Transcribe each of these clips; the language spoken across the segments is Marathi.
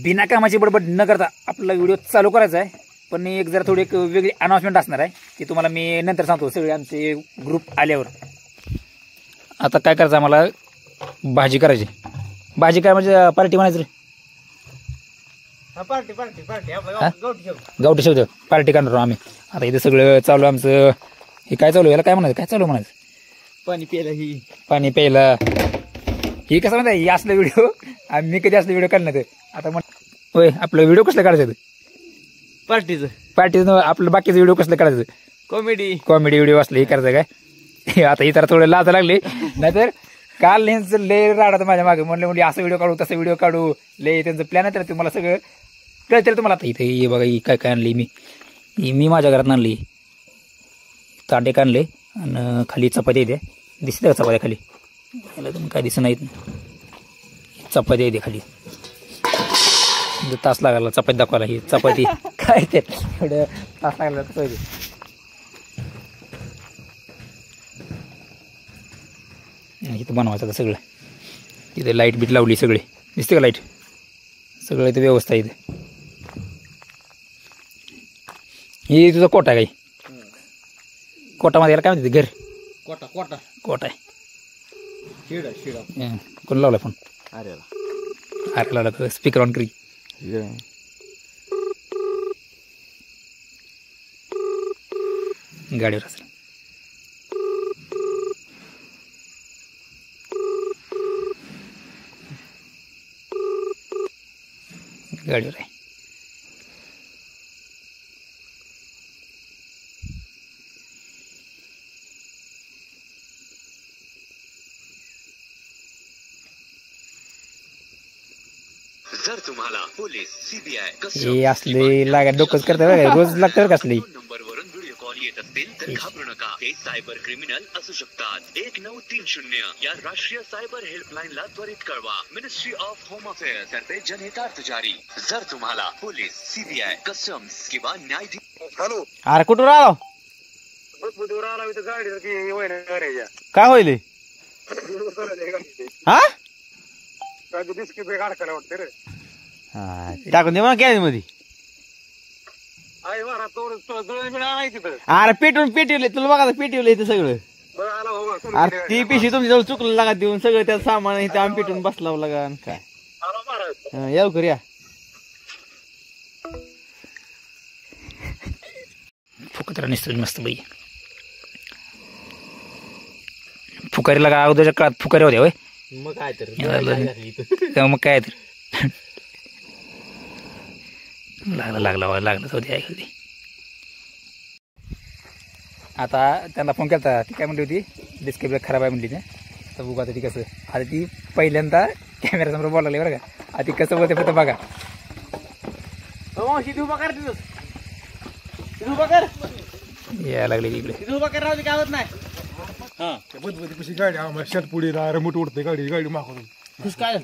बिना कामाची बडबड न करता आपला व्हिडिओ चालू करायचा आहे. पण एक जरा थोडी एक वेगळी अनाउन्समेंट असणार आहे ती तुम्हाला मी नंतर सांगतो. सगळे आमचे ग्रुप आल्यावर आता काय करायचं, आम्हाला भाजी करायची. भाजी काय म्हणजे पार्टी म्हणायचं रे. गावठी शेवट पार्टी करणार आम्ही. आता इथे सगळं चालू आमचं. हे काय चालू, याला काय म्हणायचं, काय चालू म्हणायचं, पाणी प्यायला. पाणी प्यायला. ही कसं म्हणताय, ही असलं व्हिडिओ आम्ही कधी असलं व्हिडिओ काढणार. आता मग होय, आपलं व्हिडिओ कसलं काढायचं, पार्टीचं आपलं बाकीचं व्हिडिओ कसलं काढायचं, कॉमेडी व्हिडिओ असलं हे करायचं काय. आता ही तर थोडं लाज लागली, नाहीतर काल लेन्स लय राडा माझ्या मागे. म्हणले असं व्हिडिओ काढू तसं व्हिडिओ काढू, लय त्यांचं प्लॅन आहे. तर तुम्हाला सगळं कळतं तुम्हाला. आता इथे ये बघा, ही काय काय आणली मी माझ्या घरात आणली. तांडे आणले आणि खाली चपाती येते, दिसते का चपात्या खाली, त्याला तुम्ही काय दिसत नाहीत. चपाती येते खाली, तास लागला चपाती दाखवायला. ही चपाती काय ते एवढं तास लागला कसं होते. इथं बनवायचं आता सगळं. इथे लाईट बीट लावली सगळे, दिसते का लाईट, सगळं इथे व्यवस्था आहे. इथे ही तुझा कोटा आहे काही, कोटामध्ये याला काय म्हणते घर, कोटा आहे. कोण लावला फोन, अरे लावला तर स्पीकर ऑन करी. गाडीवर असेल, गाडीवर आहे. जर तुम्हाला पोलीस, सीबीआय हे असले लागत डोकंच करतात, रोज लागतं का असले. नंबरवरून व्हिडिओ कॉल येत असतील तर घाबरू नका. हे सायबर क्रिमिनल असू शकतात. 1930 या राष्ट्रीय सायबर हेल्पलाईनला त्वरित कळवा. मिनिस्ट्री ऑफ होम अफेअर्स तर्फे जनहितार्थ जारी. जर तुम्हाला पोलीस, सीबीआय, कस्टम्स किंवा न्यायाधीश. हॅलो, अरे कुठून राहिलो, काय होईल टाकून दे मग कॅरेज मध्ये. अरे पेटवून पेटवले तुला बघा, पेटवलं इथं सगळं. अरे ती पिशी तुमच्या जवळ चुकलं लागा देऊन सगळं त्यात सामान इथं आम्ही पेटून बसलाव लागा. काय येऊ कर या. फुकतरा निसतं मस्त बाई. फुकारीला का अगोदरच्या काळात फुकारी होत्या होय. मग काय तर मग काय तर लागलं होती ऐकली. आता त्यांना फोन केला, ती काय म्हणली होती, डिस्प्ले खराब आहे म्हणली ते. तर बघा ती कसं, आता ती पहिल्यांदा कॅमेऱ्यासमोर बोलायला लागली बरं का. आता ती कसं बोलते फक्त बघा. यायला लागली इकडे. काय होत नाही. बदबदी गाडी आम्हाला शर्टपुडी रिमोट उडते गाडी मागून. काय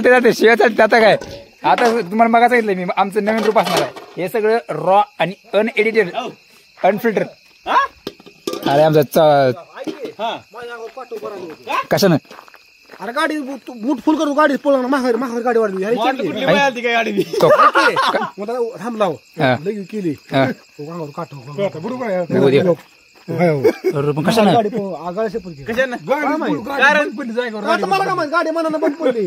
जाते शिवाय आता काय. आता तुम्हाला बघा सांगितलं मी, आमचं नवीन रूप असणार आहे. हे सगळं रॉ आणि अनएडिटेड, अनफिल्टर. अरे आमचा कशानं, अरे गाडी बूट फुल करू, गाडी पळवून माघार गाडी वाढली. थांबलाव लगी केली बरोबर. कशानं गाडी मनानं बंद पडली.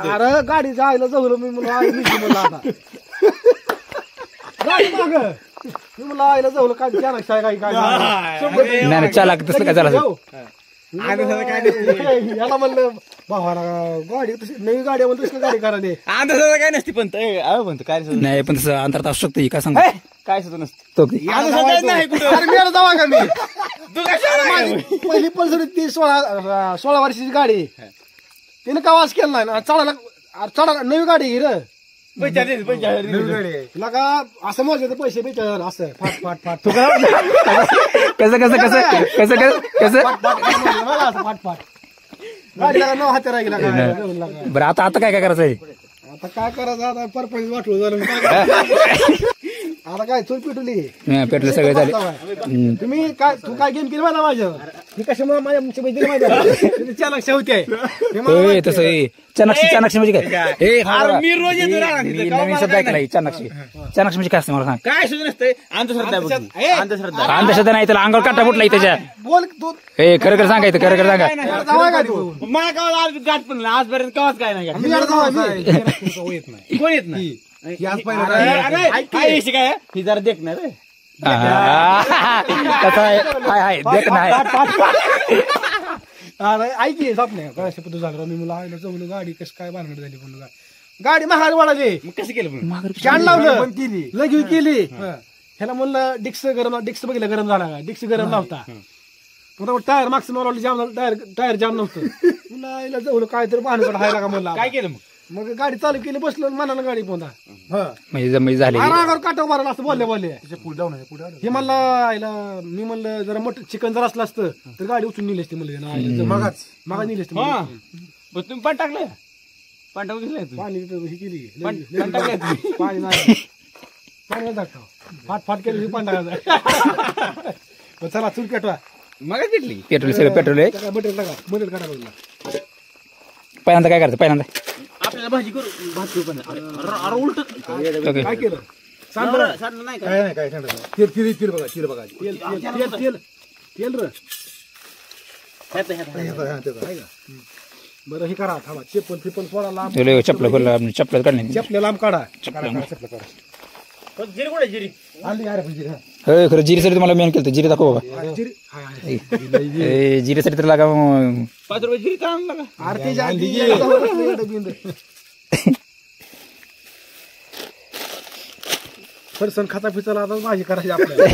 अरे गाडी जायला जवळ मी म्हणून आता गाडी माग मी म्हणलं आयला जवळ काय नाही चालक तसलं काय झालं. याला म्हणलं भावाला गाडी तशी नवी गाडी म्हणून तसली गाडी करायला अंदाजा काय नसते. पण म्हणतो काय नाही, पण तसं अंतरात असू शकतं. काय सांग काय सुद्धा नसतं. जावा का मी पहिली पल्सर ती 16 वर्षाची गाडी, तिने का वास केला नाही. चढा नवी गाडी घे रे. का असं माझे पैसे 45,000 असं फाट फाट फाट कसं कसं कसं कसं कसं फाट फाट गाडीला 9 हाती राहिला. बरं आता आता काय काय करायचं आहे. आता काय करायचं, आता परपंच वाटलं झालं. आता काय चूल पिटवली पेटलं सगळं झालं. तुम्ही काय तू काय गेम केली माझा माझ्या मी कशामुळे माझ्या मैत्रिणी माहिती चालक होते होय तसं चाणाक्षी म्हणजे काय मी रोज येतो रानात इथं. मी नवीन शब्द ऐकलाय चाणाक्षी म्हणजे काय असतं मला सांग. काय सुद्धा नसतंय अंधश्रद्धा बघ ही. अंधश्रद्धा अंधश्रद्धा नाही त्याला अंगावर काटा फुटला त्याच्या. बोल तू खरं खरं सांगायचं खरं खरं सांगा. जावा काय तू मला कवा आज गाठ पण नाही. आजपर्यंत कवाच काय नाही गाठ. मी जावा मी येत नाही कोण येत नाही याच पहिला काय विषय काय ही जरा देखणार रे. कसं आहे देख नाही. अरे ऐकी स्वप्न काय तू झालं मी मला आईला चौलं गाडी कसं काय भानगड झाली पण गाडी महाग वाढाली मग कसं केलं पण शान लावलं लगेच केली ह्याला म्हणलं डिक्स बघितलं गरम झाला का डिक्स गरम नव्हता टायर मागचं मारवलं जाम टायर जाम नव्हतं म्हणलं आईला जवळ काय तर भानगड हायला का म्हणलं काय केलं मग गाडी चालू केली बसलो मनाला गाडी पोहता म्हणजे झाली. अंगावर काटा मारला असतं बोलले हे म्हणलं आईला मी म्हणलं जरा मोठं चिकन जर असलं असतं तर गाडी उचलून नेली असती म्हणलं मागाच नेली असती तुम्ही पण टाकलं पण टाकून घेतलंय तू पाणी हे केली पण टाकलंय तुम्ही. पाणी नाही पाणी टाकतो फाट केली पाणी टाकायचं चला चूल पेटवा मग भेटली पेट्रोल सगळं पेट्रोल आहे. बटेल टाका बटेल काढा बघला पहिल्यांदा काय करायचं पहिल्यांदा आपल्याला भाजी करू भात करू पण अरे उलट ओके. काय केलं सांडलं नाही का काय तेल बघा तेल र बरं हे करा थांबा चप्पल सोडा लांब चपल काढणे चपल्या लांब काढा जिरी कुठे जिरी आली अरे पण जिरी खरं जिरीसाठी तुम्हाला मेन केलं जिरी दाखव बाबा. जिरीसाठी तर लागा 5 रुपये जिरी का आणला का आरती फरसन खाता पिचाला आता भाजी करायची आपल्याला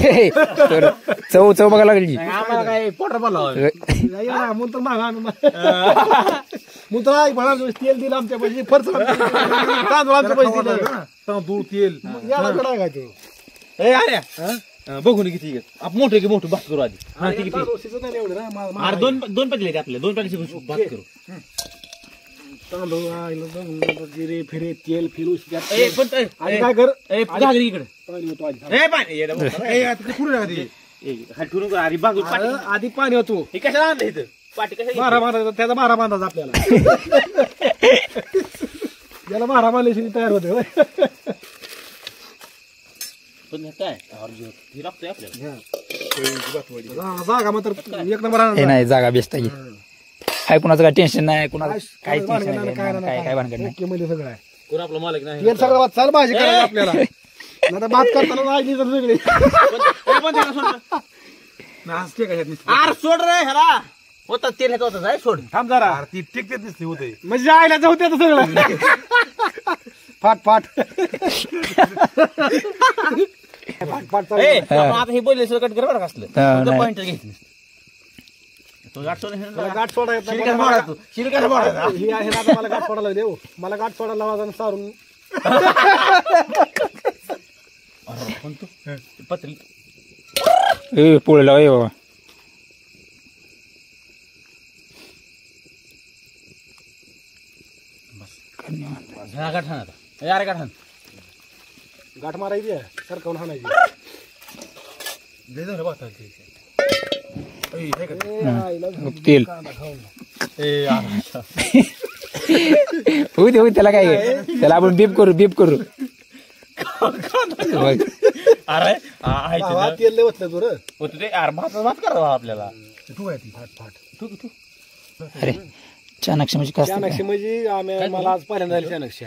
तर चव बघायला लागली. आम्हाला काय पोटर बोला म्हणतो मागा म्हणतो म्हणाल तेल दिलं आमच्या पैसे फरसन तांदूळ आमच्या पैसे दिले तांदूळ तेल याला कडा काय तो अरे बघून किती आपण मोठं की मोठं भात करू आधी अरे दोन पॅकेट आपल्या 2 पॅकेट भात करू तांदूळ जिरे फिरे तेल फिरू आणि काय कर घागरी इकडे पाणी होतो आधी पाणी होतो हे कशाला आणलं इथं पाठी कशा मारा बांधायचा त्याचा मारा बांधायचा आपल्याला याला मारा बांधल्याशी तयार होते पण काय हे लागतोय आपल्याला जागा मात्र एक नंबर हे नाही जागा बेस्ट आहे. काय कुणाचं काय टेन्शन नाही कुणाचं काय टेन्शन नाही काय भानगड नाही. मध्ये सगळं आहे कोण आपला मालक नाही तेल सगळं चाल भाजी करायला आपल्याला आता भात करताना राजनी तर सगळी अरे सोड रे ह्याला होता तेल ह्याचा होता जाय सोड थांब जरा ती टिकतेच दिसते होते म्हणजे जायला जाऊ ते सगळं फाट आता हे बोलले सगळं कट कर बरं का असलं पॉइंट घेतली तो गाठ सोडा गाठ सोडा येत नाही. ही आहे ना आता मला गाठ सोडायला देऊ मला गाठ सोडायला लावा सारून पत्री पोळीला बाबा गाठ मारायची सरकवून हाणायची तेल होऊ दे त्याला काय त्याला आपण बीप करू अरे तेल लय होतं तू रे होतं ते यार भात करावा आपल्याला अरे चाणक्य म्हणजे काय असतं चाणक्य म्हणजे मला आज पहिल्यांदा झाली चाणक्य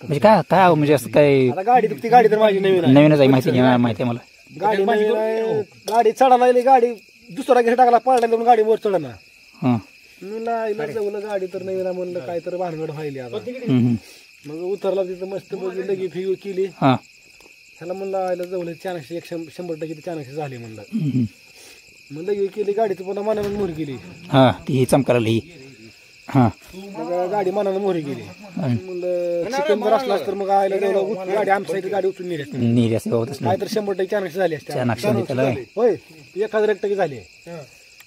म्हणजे काय म्हणजे असं काय आता गाडी गाडी तर माझी नवीन आहे नवीनच आहे माहिती आहे मला गाडी नवीन आहे गाडी चढायला लागली गाडी दुसरा घेऊन टाकला पळायला लागून गाडी वर चढना हां म्हणलं जवळ गाडी तर नवीन आहे म्हणलं काय तर भानगड व्हायली आता मग उतरला तिथं मस्त बघी लगी फिगूर केली हां ह्याला म्हणलं आयला जवळ चाणक्य 100% चाणक्य झाली म्हणलं मग लगी केली गाडी तर पुन्हा मनानं मोहरी गेली हां ती चमकाला ही हां मग गाडी मनानं मोहरी गेली म्हणलं चिकन जर असला तर मग आयला जवळ गाडी आमच्या इथे गाडी उचलून नेली असते नीट असं बाबा तसं काय तर 100% चाणक्य झाली असते चाणक्य म्हणजे त्याला होय 1000% झाली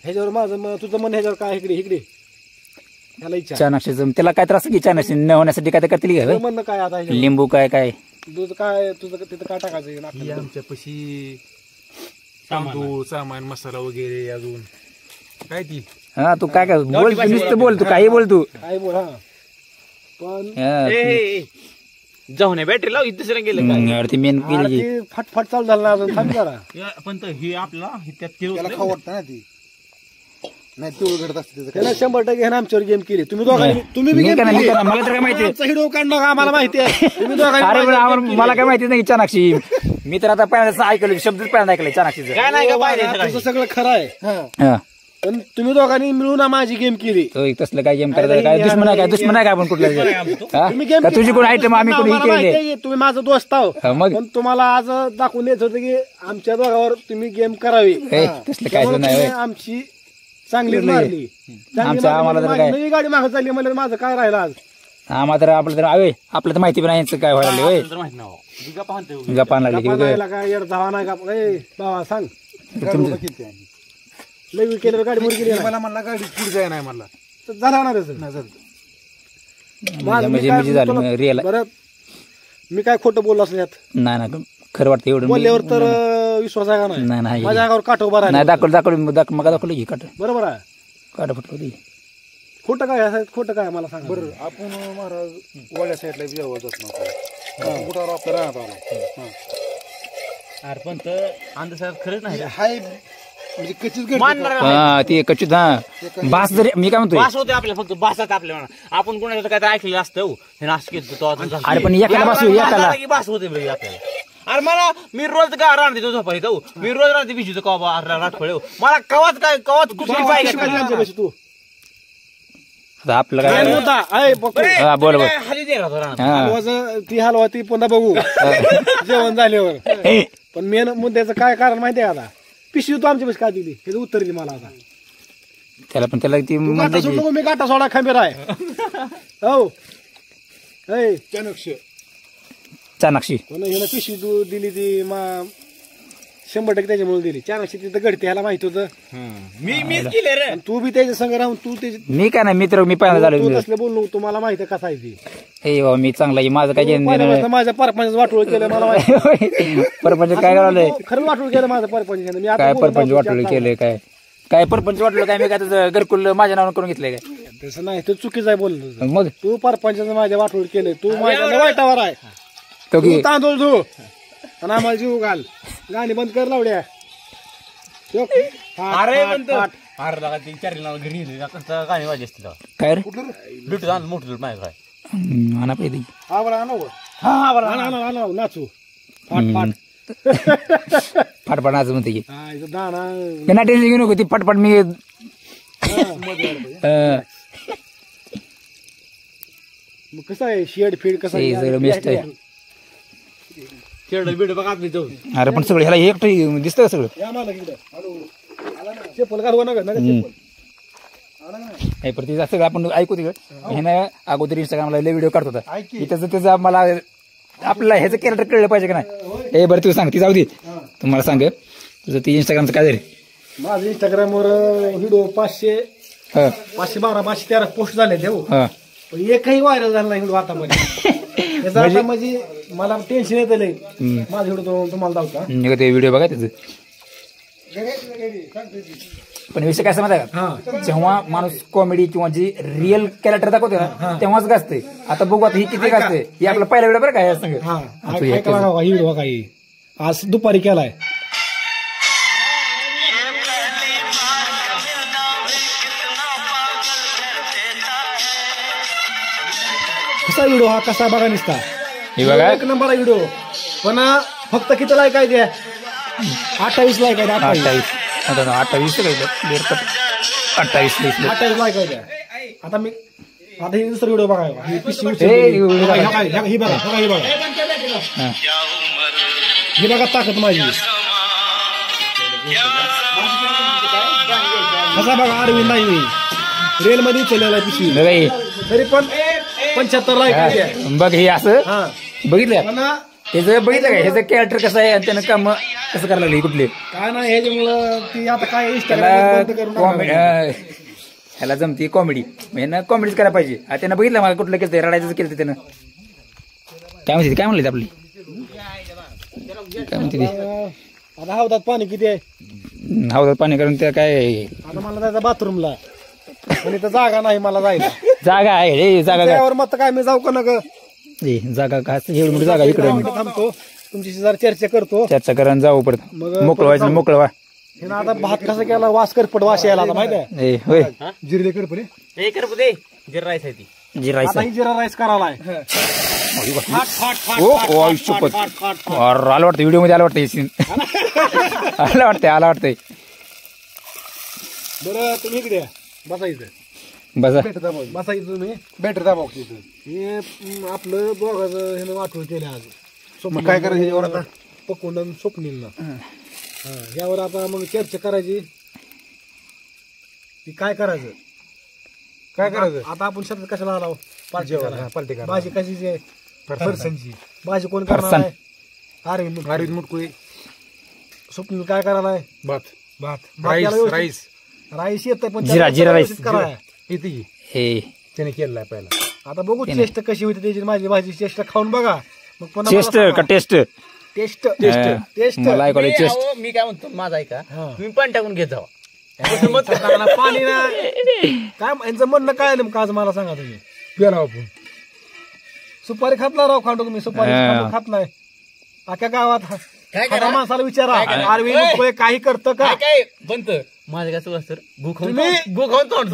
ह्याच्यावर माझं तुझं मन ह्याच्यावर काय इकडे ह्याला इच्छा चाणक्यचं त्याला काय त्रास की चाणक्य न होण्यासाठी काय करतील का म्हणणं काय आता लिंबू काय तुझं काय तिथं काय टाकायचं ही आपल्याला? आमच्यापाशी तांदूळ सामान मसाला वगैरे अजून काय ती हा तू काय बोल तू नुसतं बोल तू काही बोल तू काय बोल हा पण हा, जाऊ नये बॅटरी लाव इथं दुसऱ्या गेलं काय अरे ती मेन अरे ती फटफट चालू झालं ना अजून थांब जरा. पण हे आपला त्यात त्याला खाऊ वाटतं ना ती नाही ती उघडत असते त्याचं त्याला 100% ह्यानं आमच्यावर गेम केली. तुम्ही दोघांनी तुम्ही बी मी गेम का नाही, मी केली. का नाही, मला तर काय माहिती आमचा हिडो काढणं आम्हाला माहिती आहे. तुम्ही दोघांनी अरे पण माझ्यावर आम्हाला- game केली. मला काय माहिती नाही चाणाक्षी. मी तर आता पहिल्यांदा ऐकलं शब्दच पहिल्यांदा ऐकलं चाणाक्षीचं. काय नाही का हो, पाहिजे वागा, तुझं सगळं खरं आहे हा. पण तुम्ही दोघांनी मिळून माझी गेम केली. तो एक तसलं काय गेम करायचं काय दुश्मन आहे काय दुश्मन आहे काय आपण कुठल्या तुम्ही गेम का तुझी कोण आयटम आम्ही कोणी आम्हाला माहिती केले आहे, तुम्ही माझं दोस्त आहो. हा, मग पण तुम्हाला आज दाखवून द्यायचं होतं की आमच्या दोघावर तुम्ही गेम करावी. ए, तसलं काय त्यामुळे नाही तुम्ही होय. आमची चांगली मारली. चांगली आमच्या आम्हाला तर मारली. काय- माझी नवी गाडी मागं चालली म्हणजे माझं काय राहिलं आज. आम्हाला तर आपलं तर आवे आपलं तर माहिती पण आहे यांचं काय व्हायला होय माहित नाही गप्पा लागली की गप्पा उगाच. राहिला काय येड धावा नाही का ए बाबा सांग तुमचं- किती आहे लई केलं गाडी मोर गेली मला म्हणला गाडी पुढे जाय नाही म्हणला जाणारच म्हणजे झालं रिअल बरं मी काय खोटं बोललो असं यात नाही ना खरं वाटतं एवढं बोलल्यावर तर विश्वास आहे का नाही नाही नाही माझ्या अंगावर काठ उभा नाही राहिला दाखवलं मग दाखवलं की काट बरोबर आहे काट फुटलं होती. खोटं काय आहे? खोटं काय मला सांग बरं आपण महाराज वड्या साईडला जेवत जात नव्हतो कुठं आपल्या राहत आला अरे पण तर अंधश्रद्धा खरंच नाही हाय म्हणजे कचीच घडली मानणार हा ती कच्ची हा बास जरी मी काय म्हणतोय बास होते आपल्या फक्त बासात आपल्या म्हणा आपण कोणाचं काय ऐकलेलं असतं हो. हे नाश केलं तो आता झालं. अरे पण एकाला बास होईल, एकाला. बास की बास होते बरं आपल्याला अरे मला मी रोज का राहते तो झोपायचं हो. मी रोज राहते बिशीचं कवा राठोळे हो. मला कवाच काय कवाच कुठली पाहिजे आमच्यापाशी तू आता आपलं काय काय नव्हता अय बघू. हा बोल बोल खाली दे राहतो राहणार हा हलवाचं ती हलवा ती पुन्हा बघू जेवण झाल्यावर पण मेन मुद्द्याचं काय कारण माहितीये का आता पिशवी तू आमच्यापाशी का दिली त्याचं उत्तर दिली मला आता त्याला पण त्याला ती तू म्हणलं गाठा की सोडलो मी गाठा सोडा खंबीर आहे हो ऐ चाणाक्षी पण ह्यानं पिशवी तू दिली ती 100% त्याच्यामुळे दिली 400 तिथं घडते ह्याला माहित होतं मीच केले रे आणि तू बी त्याच्या संग राहून तू त्याच्या मी काय नाही मित्र मी पहिल्यांदा तू झालो तसलं बोललो तुम्हाला माहिती आहे कसा आहे ती ए बाबा मी चांगला आहे माझं काय घेणं देणं पहिल्यापासून माझ्या परपंच वाटोळ केलं मला माहिती परपंच काय करायलंय खरंच वाटोळ केलं माझं परपंच मी आता काय बोलत परपंच होतो वाटलं की केलंय काय काय परपंच वाटलं काय मी काय तुझं घरकुल माझ्या नावानं करून घेतलंय काय आता तसं नाही तू चुकीचं आहे बोललो मग तू परपंचाचं माझ्या वाटोळ केलंय तू माझ्या वाईटावर आहे तो की तू तांदूळ धु आणि आम्हाला जीव घाल गाणी बंद कर लावड्या अरे पण तो- अरे लगा ते चार घरी गेले आता गाणी वाजली असतील काय रे बिटू जाण मोठं माझ्या काय आणा पाहिजे आवडा आणू आणा नाचू फाट फाट फाटफाट असं म्हणते की हा, इथं दाणा त्यांना टेन्शन घेऊ नको ती फटफट मी मग कसं आहे शेड फीड कसं ते आहे? सगळं बेस्ट आहे खेळ बिड बघा आपली जाऊन अरे पण सगळं ह्याला एकटं दिसतं का सगळं या मला इकडं. हॅलो. आला ना. चप्पल घालवा नका नका चप्पल. नाही पण तिचं सगळं आपण ऐकू तिकडं ह्यानं अगोदर इंस्टाग्रामला लय व्हिडिओ काढत होता की त्याचं मला आपल्याला ह्याचं कॅरेक्टर कळलं पाहिजे का नाही ए बरं तू सांग ती जाऊ दे तुम्हाला सांग तुझं ती इंस्टाग्रामचं काय झालं माझं इंस्टाग्रामवर व्हिडिओ 500 हा 512 513 पोस्ट झाले देऊ हा पण एकही व्हायरल झाला नाही व्हिडिओ आतामध्ये याचा आता म्हणजे मला टेन्शन येतं लय माझा व्हिडिओ तुम्हाला दाखवता ते व्हिडिओ बघा त्याचं पण विषय काय समजा का जेव्हा माणूस कॉमेडी किंवा जी रिअल कॅरेक्टर दाखवते ना तेव्हाच गाजते आता बघू आता ही किती गाजते ही आपला पहिला व्हिडिओ बरं काय सांग हा ऐकायला बघा ही व्हिडिओ काही आज दुपारी केलाय कसा व्हिडिओ हा कसा बघा निसता हे बघा एक नंबर व्हिडिओ पण फक्त किती लाईक आहे ते 28 लाईक आहे 28 28 28 लाईक आहे त्या. आता मी आता ही दुसरा व्हिडिओ बघा ही पिशवी हे व्हिडिओ बघा. ही बघा ही बघा ही बघा ताकद माझी कसा बघा अरविंद नाही मी रेल मध्ये उचललेला आहे पिशवी तरी पण 75 लाईक आहे बघ हे असं हा बघितलं पण त्याचं बघितलं का ह्याचं कॅरेक्टर कसं आहे आणि त्यानं काम कसं करायला लागले कुठले काय नाही ह्याच्यामुळं ती आता काय त्याला बंद करून कॉमेडी टाकावं. ह्याला जमती कॉमेडी ह्यानं कॉमेडीच करायला पाहिजे त्यानं बघितलं मला कुठलं केलं रडायचं केलं त्यानं काय म्हणते काय म्हणले आपली काय म्हणते ती आता हौदात पाणी किती आहे हौदात पाणी करून त्या काय आता मला जायचं बाथरूमला आणि इथं जागा नाही मला जायला जागा आहे रे जागा काय त्यावर मत काय मी जाऊ का नका जागा काय एवढी मोठी जागा इकडे थांबतो तुमची जरा चर्चा करतो चर्चा करून जाऊ परत मग मोकळं व्हायचं मोकळं व्हा हे ना आता भात कसा केला वास करपट वास यायला आता माहिती आहे होय जिरे करपट हे कर दे जिरा राईस आहे ती जिरायचं आता ही जिरा राईस करायला ओ आयुष्यपत आला वाटतं व्हिडिओ मध्ये आला वाटतं हे सीन आला वाटतंय बरं तुम्ही इकडे या. बसायचं बसा बसायचं तुम्ही बॅटरी दाबाव हे आपलं दोघाचं हे वाटून केलं आज स्वप्न काय करायचं यावर आता पकडून स्वप्नील ना यावर आता मग चर्चा करायची की काय करायचं आता आपण शेतात कशाला आलो पार्टी भाजी कशाची आहे फरसांची भाजी कोण करणार आहे अरविंद मुटकुळे स्वप्नील काय करायला आहे भात राईस येत पण जिरा राईस येते हे त्याने केलेला आहे पहिला आता बघू चेस्ट कशी होती त्याची माझी भाजी चेस्ट खाऊन बघा मग पुन्हा चेस्ट का टेस्ट टेस्ट मला ऐकलं चेस्ट मी काय म्हणतो माझा ऐका तुम्ही पाणी टाकून घेत जावा पाणी ना काय यांचं म्हणणं काय नेमकं आज मला सांगा तुम्ही प्याला आपण सुपारी खात नाही राव खांडू तुम्ही सुपारी खात नाही अख्या गावात काय माणसाला विचारा अरविंद काही करतं का काय बनत माझं काय सुरू सर गु खाऊन तोंड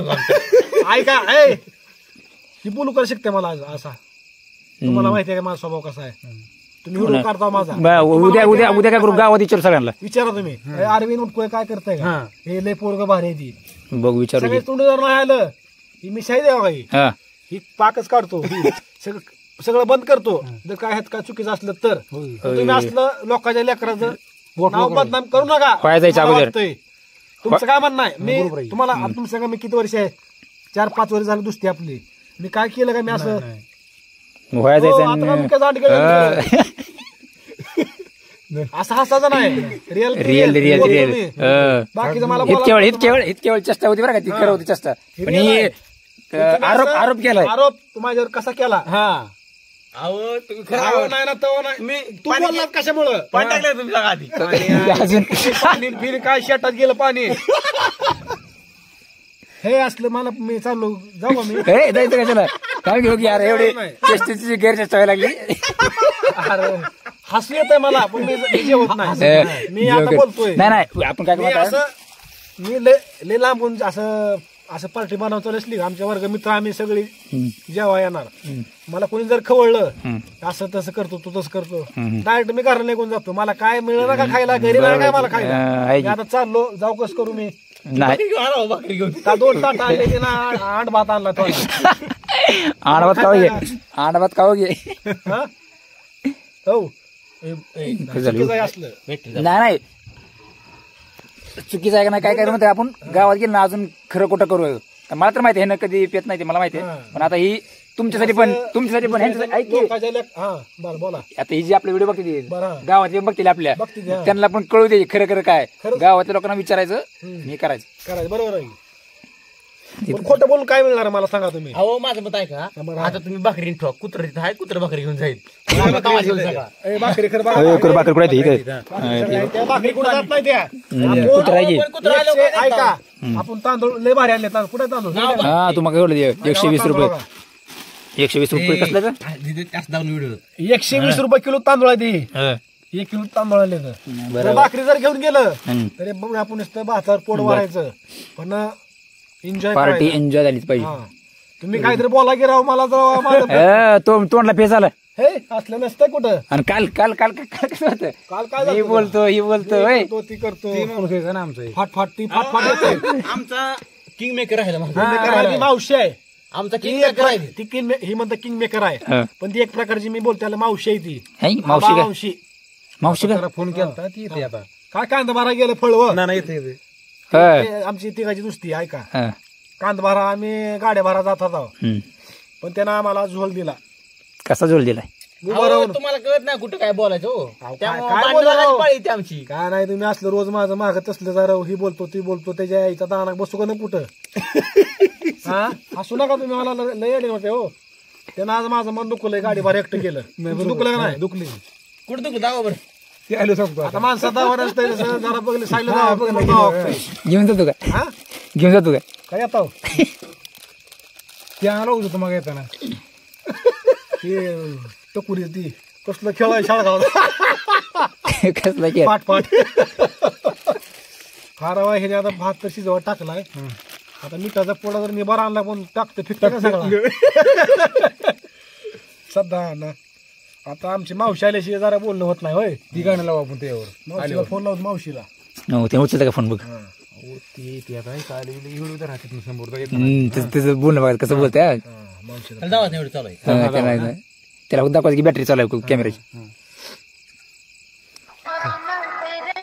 ऐका ही बोलू करा शिकते मला आज असा तुम्हाला माहिती आहे का माझा स्वभाव कसा आहे तुम्ही व्हिडिओ काढता माझा उद्या काय करू गावात विचारू सगळ्यांना विचारा तुम्ही अरविंद मुटकुळे काय करताय का हे लय पोरग भारी आहे ती बघू विचारू सगळे तोंड जर नाही आलं ही मिशाई द्यावा काही हा ही पाकच काढतो सगळं बंद करतो जर काय काय चुकीचं असलं तर तुम्ही असलं लोकांच्या लेकराचं नाव बदनाम करू नका व्हायला जायचं अगोदर. तुमचं काय म्हणणं आहे मी तुम्हाला तुमचं सांगा मी किती वर्ष आहे 4-5 वर्ष झालं दुसती आपली मी काय केलं का मी असं व्हायला हो, आता मी काय दांड केलं? जायचं असं हसायचं नाही रिअल बाकीचं मला इतक्या वेळ चेष्टा होती बरं का ती खरं होती चेष्टा पण ही आरोप केलाय आरोप तू माझ्यावर कसा केला अहो तुम्ही अहो, नाही ना तो नाही मी तू बोललात कशामुळं पाणी टाकलं तुम्ही सगळं आधी अजून पाणी फिर काय शेतात गेलं पाणी हे असलं मला मी चाललो जाऊ मी ए जायचं कशाला काय घेऊ की यार एवढे चेष्टेची गैरचेष्टा व्हायला लागली अरे हसू येतंय मला पण मी जेवत नाही मी आता बोलतोय नाही आपण काय मी म्हणतो असं मी लय लांबून असं पार्टी बनवतो नसली आमच्या वर्ग मित्र आम्ही सगळी जेव्हा येणार मला कोणी जर खवळलं असं तसं करतो तू तसं करतो डायरेक्ट मी घराला निघून जातो मला काय मिळणार का खायला घरी नाही काय मला खायला मी आता चाललो जाऊ कस करू मी नाही भाकरी घेऊन का 2 ताट आणले की ना आंड भात आणला थोडा आंडभात खाऊ घे आंडभात खाऊ घे हा? हो चुकीचं आहे असलं नाही चुकीचं आहे का नाही काय काय म्हणते आपण गावात गेलो ना अजून खरं खोटं करू मला तर माहिती आहे ना कधी पेत नाही ते मला माहिती आहे पण आता ही तुमच्यासाठी पण ह्यांच्यासाठी ऐक की, लोकांच्या बरं बोला आता ही जी आपले व्हिडिओ बघते बरं गावातले बघतील आपल्या बघतील, हा. त्यांना पण कळू दे खरं खरं काय गावातल्या लोकांना विचारायचं हे करायचं करायचं बरोबर आहे पण खोटं बोलून काय मिळणार मला सांगा तुम्ही अहो माझं मत आहे का बरं. आता तुम्ही भाकरी ठेवा कुत्र आहे कुत्र भाकरी घेऊन जाईल ए, भाकरी खरं बाकर कुठे त्या भाकरी कुठं जात नाही त्या कुत्रा आहे की. ऐका आपण तांदूळ लय भारी आणले कुठे तांदूळ हा तुम्हाला एवढं 120 रुपये 120 रुपये कसलं का व्हिडिओ 120 रुपये किलो तांदूळ आहे ती 1 किलो तांदूळ आणले तर भाकरी जर घेऊन गेलं तरी बघ आपण नुसतं भातावर पोट वाढायचं पण एन्जॉय पार्टी एन्जॉय झालीच पाहिजे तुम्ही काहीतरी बोला की राव मला जरा माझं तोंडला फेस आला हे असलं नसतं कुठं आणि काल काल काल काल कसं होतं काल काय ही झालं? बोलतो ही बोलतो होय. तो ती करतो ना आमचं फाट फाट ती फाट फाट येते. आमचा किंग मेकर आहे ना ती मावशी आहे आमचा ती किंग एक मेकर आहे ती किंग ही म्हणतात किंग मेकर आहे हा. पण ती एक प्रकारची मी बोलते त्याला मावशी आहे ती है, मावशी का मावशी मावशी का त्याला फोन केला ती येते आता काय कांदा भरा गेलं फळव ना येते हा, आमची तिघाची नुसती ऐका हा. कांदा भरा आम्ही गाड्या भरा जात होता हम्म. पण त्यानं आम्हाला झोल दिला कसा जोल दिलाय उभं राहून तुम्हाला कळत नाही कुठं काय बोलायचं हो काय त्यामुळे बोलावं? भांडणाची पाळी येते आमची काय नाही तुम्ही असलं रोज माझं मागत असलं जरा ही बोलतो ती बोलतो त्याच्या आईचा दाना बसू का ना कुठं हा हसू नका तुम्ही मला लय आले होते हो त्यानं आज माझं मन दुखलंय, गाडी भारी एकटं केलं. दुखलं का नाही? दुखली कुठं दुखू दावा बरं. ते आलो सांगतो आता माणसात दावा नसतंय तसं, जरा बघले सायलं दावा बघलं दावा. घेऊन जातो का? हा घेऊन जातो का? काय येतो ते आलो होतो मग येताना ते टकुरी ती कसलं खेळाय शाळा गावात कसला की पाठ पाठ खारावा हे आता भात तर शिजवत टाकलाय. आता मिठाचा पोळा जर निभार आणला पण टाकतं फिकतं का सगळं सध्या ना. आता आमची मावशी आल्याशिवाय जरा बोलणं होत नाही. होय ती गाणं लावू आपण त्यावर मावशीला फोन लावतो मावशीला. हो ते उचलता का फोन बघ. ते आता काय हिडू तर राहतात 100 त्याचं बोलणं बघा कसं बोलतंय. मावशीला दावा एवढं चालू आहे. त्याला दाखवायचं की बॅटरी चालू आहे कॅमेऱ्याची.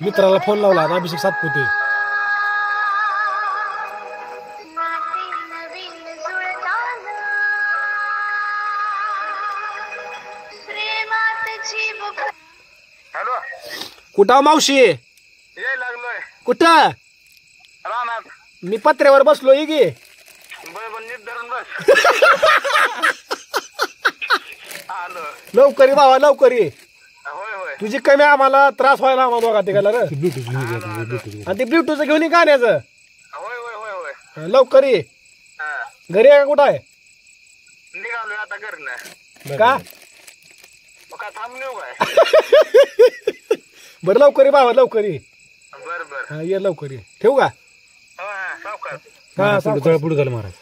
मित्राला फोन लावला अभिषेक सातपुते. कुठं मावशी? लागलोय कुठं? रानात. मी पत्र्यावर बसलो ये गे. बरोबर नीट धरून बस. आलो. लवकर ये बाबा लवकर ये. होय होय. तुझी कमी आम्हाला त्रास व्हायला आम्हाला दोघा तिघाला रे. आणि ते ब्ल्यूटूथचं घेऊन ये गाण्याचं. होय होय होय होय. लवकर ये. हा. घरी आहे का कुठं आहे? निघालोय आता घरनं. का मग काय थांब नेऊ काय? बरं लवकर ये बाबा लवकर ये. बर बर. हा ये लवकर ये. ठेवू का? हा सावकाश. हा पुढे पुढे झालं महाराज.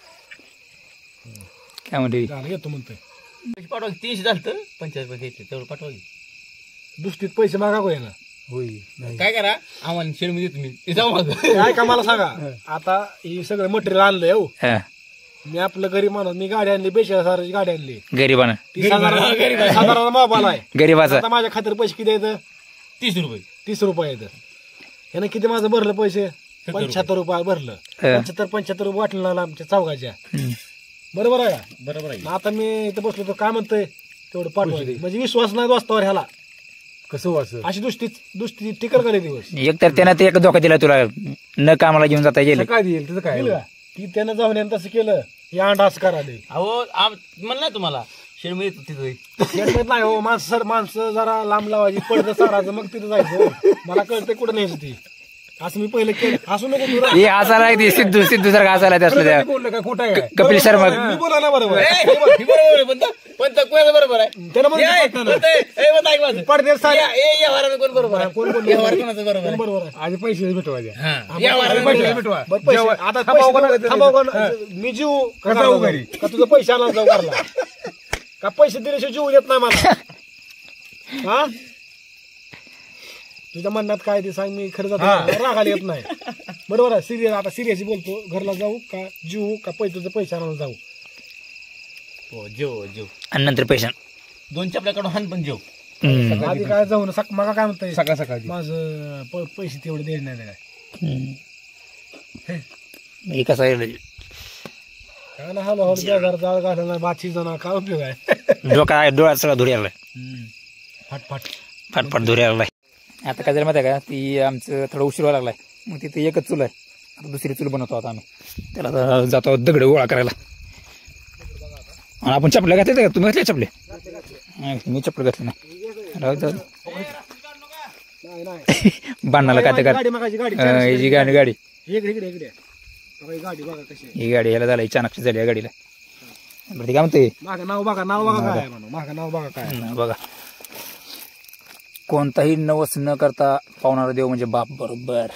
काय म्हणते झालं येतो म्हणतोय. पाठवा 300 झालं 45 पैसे तेवढं पाठवा. दुसरीत पैसे मागा को ना. होय काय करा आम्हाला शेळमी देतो मी ते जाऊ माझं. काय का मला सांगा आता हे सगळं मटेरियल आणलंय. हो हा मी आपलं गरीब माणूस मी गाडी आणली 42,000ची गाडी आणली. गरीबानं 30,000 मोबाईल आहे. गरीबाचा आता माझ्या खात्यात पैसे किती येतं? 30 रुपये. 30 रुपये येतं. ह्यानं किती माझं भरलं पैसे? 75 रुपये भरलं. 75 रुपये वाटलं लागलं आमच्या चौघाच्या. बरोबर आहे का? बरोबर आहे. आता मी इथं बसलो तर काय म्हणतोय तेवढं पाठवायचं म्हणजे विश्वास नाही वाचतावर ह्याला. कसं वाच अशी दुसरी टिकल करे दिवस एक तर त्यानं ते एक धोका दिला तुला न कामाला घेऊन जाता गेलं. काय देईल त्याचं काय केलं का? ती त्यानं जाऊन यानं तसं केलं हे अंडा असं करायला. अहो म्हणलं ना तुम्हाला शेळमी देतो तिथं. येत नाही हो माणसं जरा लांब लावायची पडतं साराचं मग तिथं जायचं. हो. मला कळतं कुठं न्यायचं ती. असं मी पहिलं केलं. असू नको तू रा. हे हसायला ते सिद्धू सारखं हसायला ते असलं त्या बोललं काय खोटं आहे काय? कपिल शर्मा. मी बोला ना बरोबर पण बरोबर आहे. त्यानं म्हणलं पडदे सारे कोण बरोबर आहे? कोण कोणाचं बरोबर आहे? बरोबर आहे. आधी पैसे भेटवा द्या. पैसे भेटवा. बरं पैसे आता थांबाव मी जीव का जाऊ घरी? का तुझं पैसे आला जाऊ घरला का पैसे दिल्याशिवाय जीव देत नाही मला. हा तुझ्या म्हणण्यात काय ते सांग. मी खरं जातो रागाला येत नाही. बरोबर आहे. सिरियस आता सिरियसली बोलतो. घरला जाऊ का जीव का तुझं पैसे आणायला जाऊ? हो जेव आणि नंतर पैसा 2 चपल्याकडून हान पण जेव. आधी काय जाऊ ना मला काय म्हणताय सकाळ सकाळी माझं पैसे तेवढे द्यायचे नाही काय कसं आहे काय ना हळूहळू बेजार जाळ घालणार नाही बाची जाणार काय उपयोग आहे. डोळ्यात सगळा धुरी आलाय. फाटफाट फाटफाट धुरी आलाय. आता काय झालं माहिती आहे का ती आमचं थोडं उशीर व्हायला लागलाय. मग तिथे एकच चूल आहे. आता दुसरी चूल बनवतो आता आम्ही. त्याला आता जातो दगड गोळा करायला. आणि आपण चपले घातले का? तुम्ही घातले चपले? मी चपले घातले नाही. बांधणाला काय गाडी मागायची गाडी ही गाडी इकडे इकडे इकडे गाडी बघा कशी ही गाडी ह्याला झाली चाणक्य झाली या गाडीला. बरं ती काय म्हणते मागा नाव बघा काय मागा नाव बघा काय बघा. कोणताही नवस न करता पावणारा देव म्हणजे बाप. बरोबर.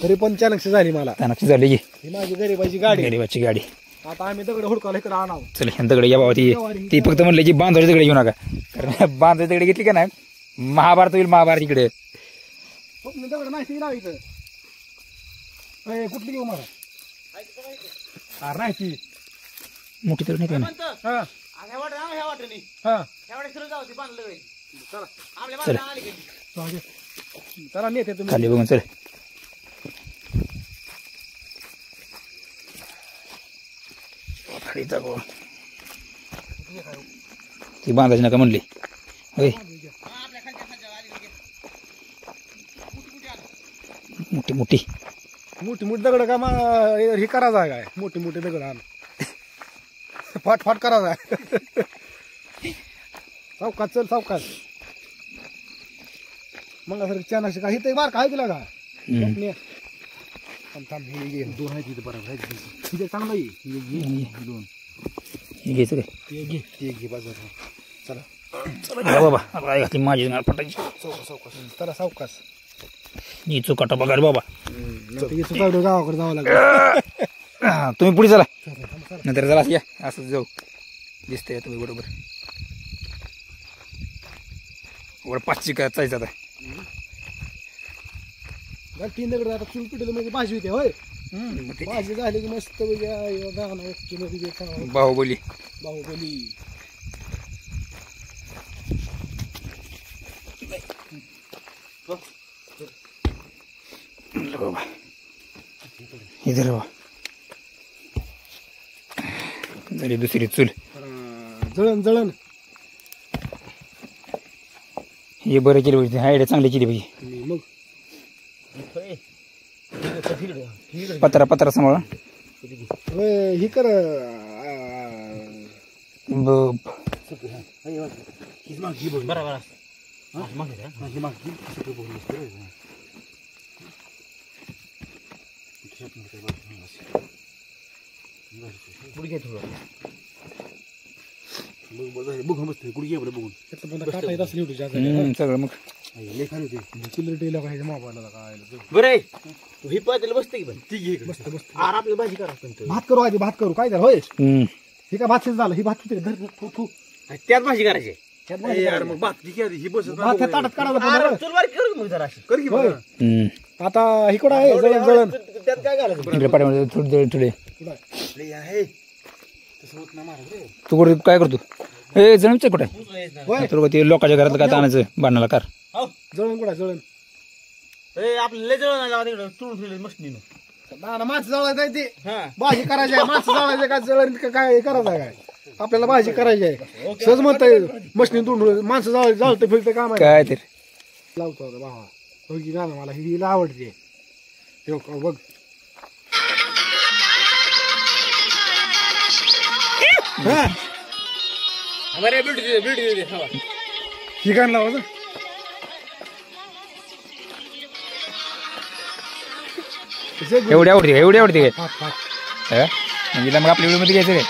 तरी पण चाणक्य झाली मला. चाणक्य झाली की ही माझी गरीबाची गाडी. गरीबाची गाडी. आता आम्ही दगड हुडकायला इकडे आणावं. चल दगड या बाबा. ती फक्त म्हणलं की बांधायची दगड घेऊ नका. कारण बांधायची दगड घेतली का नाही महाभारत होईल. महाभारत इकडे दगड नाही लावायचं. कुठली घेऊ मला नाही ती मोठी दगड नाही का नाही. चला नेते तुम्ही. खाली बघून चल. ती बांधायची नका म्हणली होय. मोठी मोठी मोठी मोठी दगड का हे करायचं आहे काय? मोठी मोठी दगड आण फाट फाट करायचा आहे. सावकाश चल सावकाश मग सर चानाशी का इथे मार काय तुला का थांब हे घे दोन आहे तिथे बरोबर आहे तिथे चांगलं आहे दोन घ्यायचं काय ते घे बाजार चला बाबा आता घातली माझी गाड पटायची सावकाश चला सावकाश ही चुकाटा बघा रे बाबा चुकाडू गावाकडे जावं लागेल तुम्ही पुढे चला नंतर चला या असं जाऊ दिसतंय तुम्ही बरोबर 5ची काय जायचं आता 3 दगड आता चूल पिटलं म्हणजे भाजी होते होय भाजी झाली की मस्त बाहुबली बाहुबली बाबा इधर बाबा झाली दुसरी चूल जळण जळण हे बरं केली पाहिजे आयडिया चांगली केली पाहिजे मग पत्रा सांभाळा ही कर बघून बसते गुडघे बघून काटायचं असं एवढी जागा सगळं मग चिल्लर काय मोबाईलला काय बरं ही पातेलं बसते की पण ती घे मस्त मस्त आर आपली भाजी करा भात करू आधी भात करू काय झालं होय हे का भात शिज झालं ही भात होते धर थू थू त्यात भाजी करायची यार मग भात घे आधी ही बस भात ह्या ताटात काढायला पण चल बारीक करू मग जरा कर की होय. बघा. आता इकडं आहे जळण जळण त्यात काय घालायचं इकडे पाठीमध्ये थोडे थोडे लय आहे तसं होत नाही महाराज रे. तू कुठे काय करतो हे जण विचार कुठे होय तुला ते लोकांच्या घरातलं काय आणायचं भांडणाला कर जळण कुठं जळण आपलं लय जवळ नाही तिकडं चुळून ठेवलं मशनीनं ना माणसं जळायचं आहे ते हा भाजी करायची आहे माणसं जळायचं का जळण का काय करायचं आहे काय आपल्याला भाजी करायची आहे सहज म्हणताय मशनी तोंड माणसं जळतं फिरतं काम आहे काय तर लावतो आता भावा हो की गाणं मला हिला आवडते हो का बघ बरं बिल्ड हवा ही गाणं लावायचं एवढी आवडते काय हात हात हा? म्हणजे मग आपल्या व्हिडिओ मध्ये घ्यायचं काय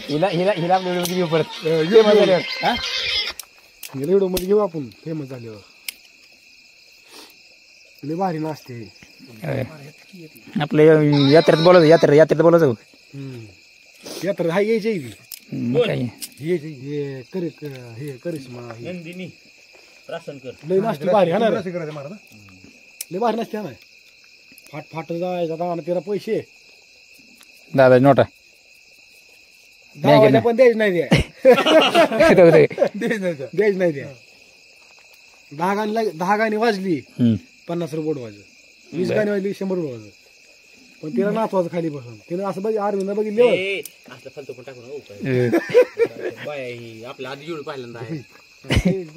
हिला हिला हिला आपल्या व्हिडिओ मध्ये घेऊ परत famous झाल्यावर. हा? गेलं एवढं मध्ये घेऊ आपण फेमस झाल्यावर लय भारी नाचते आपल्या यात्रेत बोलायचं यात्रेत बोलायचं यात्रा हाय घ्यायची आहे की. मग काय हे करिश्मा हे नंदिनी रासनकर लय नाचते भारी हा ना रे? असं करायचं महाराज. लय भारी नाचते हा ना फाट फाट जायचा दाना तेरा पैसे दादा नोटा दावायला पण द्यायच नाही द्या हम्म. द्यायच नाही द्या 10 गाणी वाजली 50 रुपये वाजलं 20 गाणी वाजली 100 रुपये वाजलं पण तिला नाचवायचं खाली बसून तिनं असं बघ आर्मीनं बघितलं असलं फालतू पण टाकून बाय ही आपल्या आधी जेवढं पहिल्यांदा आहे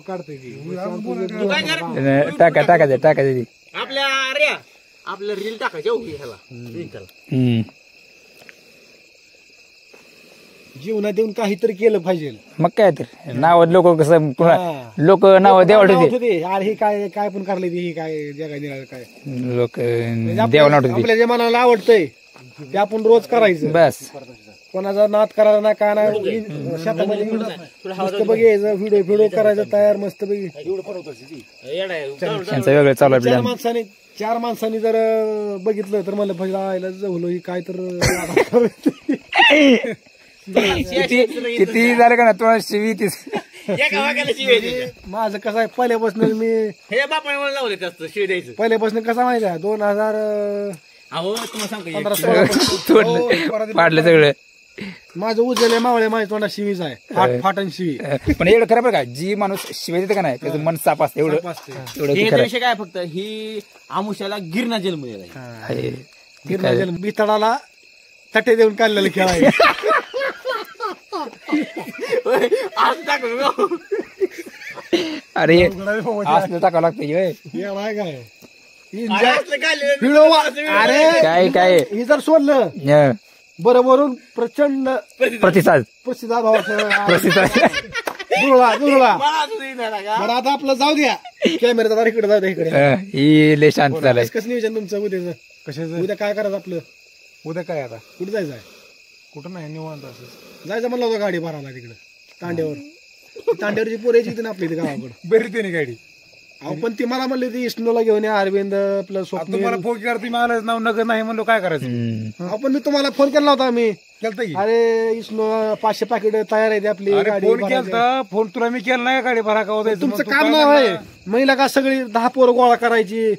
काढतोय की टाकायचं ती. आपल्या अरे आपल्या रील टाकायच्या ह्याला रील हम्म. जीवनात देऊन काहीतरी केलं पाहिजे मग काय तर नाव लोक कसं हा. लोक नाव देवाला नाव ठेवते ठेवते. अरे हे काय पण करले हे काय जगा निघालं काय लोक म्हणजे देवाला नाव ठेवते आपल्या जे मनाला आवडतंय ते आपण रोज करायचं बस कोणाचा नाद करायला नाही काय नाही शेतामध्ये मस्त बघायचं व्हिडिओ करायचं तयार मस्त बघी त्यांचं वेगळं चालू आहे आपल्याला. चार माणसांनी जर बघितलं तर मला भजला जवळ ही काय तर किती झालं का ना तुला शिवी तीच माझं कसं आहे पहिल्यापासून मी हे बापाने मला लावले त्याचं शिव द्यायचं पहिल्यापासून कसं माहिती आहे 2000 अहो तुम्हाला सांगतो 15-16 तोडलं पाडलं सगळं माझं उजले मावळे माझ्या तोंडा शिवीच आहे फाटन शिवी पण एवढं खरं बरं का जी माणूस शिवाय देते का नाही त्याचं मन साफ असतं एवढं एवढं ते खरं विषय काय फक्त ही आमुष्याला गिरणा जेलमध्ये जाईल आहे. गिरणाजल बितडाला तटे देऊन काढलेलं खेळाय आज टाकून अरे असलं टाकावं लागतं की होय. काय अरे काय काय हे जर सोडलं हं. बरोबरून प्रचंड प्रतिसाद प्रसिद्ध भावाचा प्रतिसाद दुरळा बरं आता आपलं जाऊ द्या कॅमेरा जरा इकडे जाऊ द्या इकडे ही लय शांत झालाय कसं नियोजन तुमचं उद्याचं कशाचं उद्या काय करायचं आपलं उद्या काय आता कुठे जायचं आहे कुठं नाही निवांत असं जायचं म्हणलं होतं गाडी भरायला तिकडं तांड्यावर तांड्यावरची पोऱ्याची इथे आपल्या इथे गावाकडं बरी त्याने गाडी अहो पण ती मला म्हणली होती इष्णूला घेऊन या अरविंद प्लस आता तुम्हाला फोन केला तुम्ही आलाच नाव नगर नाही म्हणलो काय करायचं हम्म. आपण मी तुम्हाला फोन केला होता मी केलता की अरे इष्णू 500 पॅकेट तयार आहे आपली अरे गाडी फोन भरायची. केलता फोन तुला मी केला नाही गाडी भरा का जायचं तुमचं मग तू काम काय नाही म्हणला? महिला का सगळी 10 पोरं गोळा करायची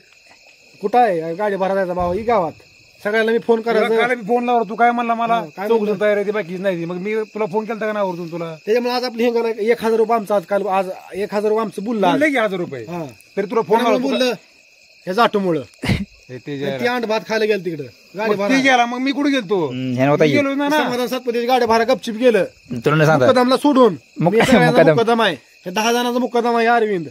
कुठं आहे गाडी भरायचा भाऊ ही गावात सगळ्याला मी फोन तुला करायचं काल मी फोन लावला तू काय म्हणला मला काय चौघ जण तयार आहे ती बाकीच नाही ती. मग मी तुला फोन केलता का नावरतून तुला त्याच्यामुळे आज आपली हे करा 1000 रुपये आमचं आज काल आज 1000 रुपये आमचं बोललं आज. बोलले की 1000 रुपये हा. तरी तुला फोन कोणाला लावला बोललं हे जाटूमुळं हे ते जे- ती अंड भात खायला गेलं तिकडं गाडी मग भरा ती गेला मग मी कुठे गेलतो ह्यानं होता मी गेलो ना ना समाधान सातपतीची गाडी भरा गपचिप गेलं तुला नाही सांगता मुक्कादमला सोडून मी सगळ्यांचा मुक्कादम. मुक्कादम आहे हे 10 जणांचा मुक्कादम आहे अरविंद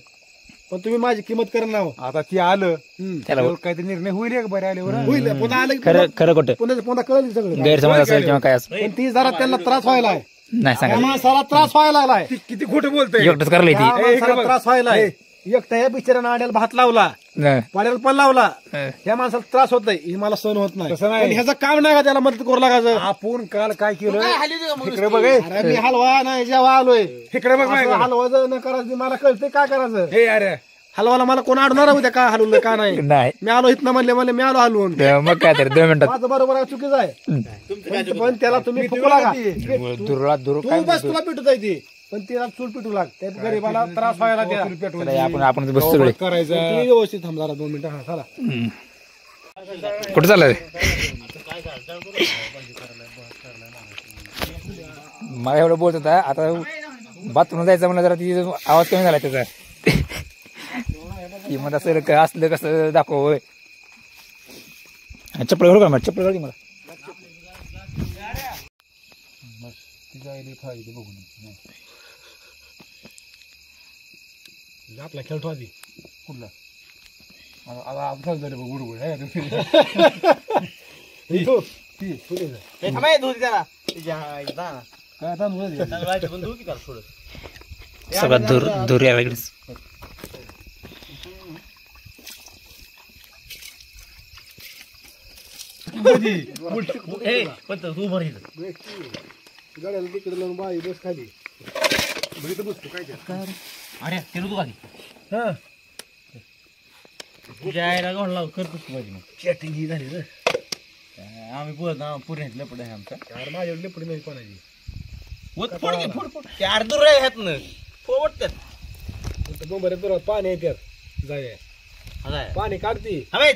पण तुम्ही माझी किंमत करा ना हो. आता ती आलं हम्म. त्याला त्यावर काहीतरी निर्णय होईल का बरे आल्यावर होईल पुन्हा आलं की खरं खरं खोटं पुन्हा कळलं सगळं गैरसमज असेल किंवा काय असं पण ती जरा त्यांना त्रास व्हायला आहे नाही सांगा माणसाला त्रास व्हायला लागलाय किती खोटं बोलतोय एकटंच करले ती त्या माणसाला बघ. त्रास व्हायला आहे एकटा ह्या बिचाऱ्यानं आड्याला भात लावला हं. पाड्याला पण लावला हं. ह्या माणसाला त्रास होत नाही हे मला सहन होत नाही तसं नाही. पण ह्याचं काम नाही का त्याला मदत करू लागायचं आपण काल काय केलं इकडे बघ हे. अरे मी हलवा नाही जेव्हा आलोय इकडे बघ माझ्याकडे. हलवाचं न करायचं मला कळतंय काय करायचं हे अरे हलवाला मला कोण अडणार उद्या काय हलवलं का नाही नाही मी आलो इथनं म्हणले मी आलो हलवून मग काय तर 2 मिनिटात माझं बरोबर आहे चुकीचं आहे पण त्याला तुम्ही फुकू लागा दुरळा दुर तू बस तुला पिटू जायची पण तिला चूल पिटू लाग त्या गरीबाला त्रास व्हायला द्या आपण बसतो सगळे करायचं तुम्ही व्यवस्थित थांब जरा 2 मिनिटं हा चला कुठं चाललंय मला एवढं बोलत होता आता बाथरूम जायचं म्हणलं जरा ती आवाज कमी झाला त्याचा ती म्हणत असं असलं कसं दाखव होय चप्पल घालू का मला चप्पल घालू मला आपला खेळतो आधी कुठला आता आता झालं बघ गुडगुड आहे काय आता सगळं दूर दूर यायला लागलीच गाड्याला तिकडे लावून बाई बस खाली अरे ते तू खाली तुझ्या आईला गोड लाव करतोस माझी मग चॅटिंग ही झाली रे आम्ही बोलत ना पुण्यात लपड आहे आमचा यार माझ्याकडे पुढे नाही कोणाची फोड चार दूर रे ह्यात न फोडतात बोंबरे तुला पाणी येतात जाय पाणी काढती हवे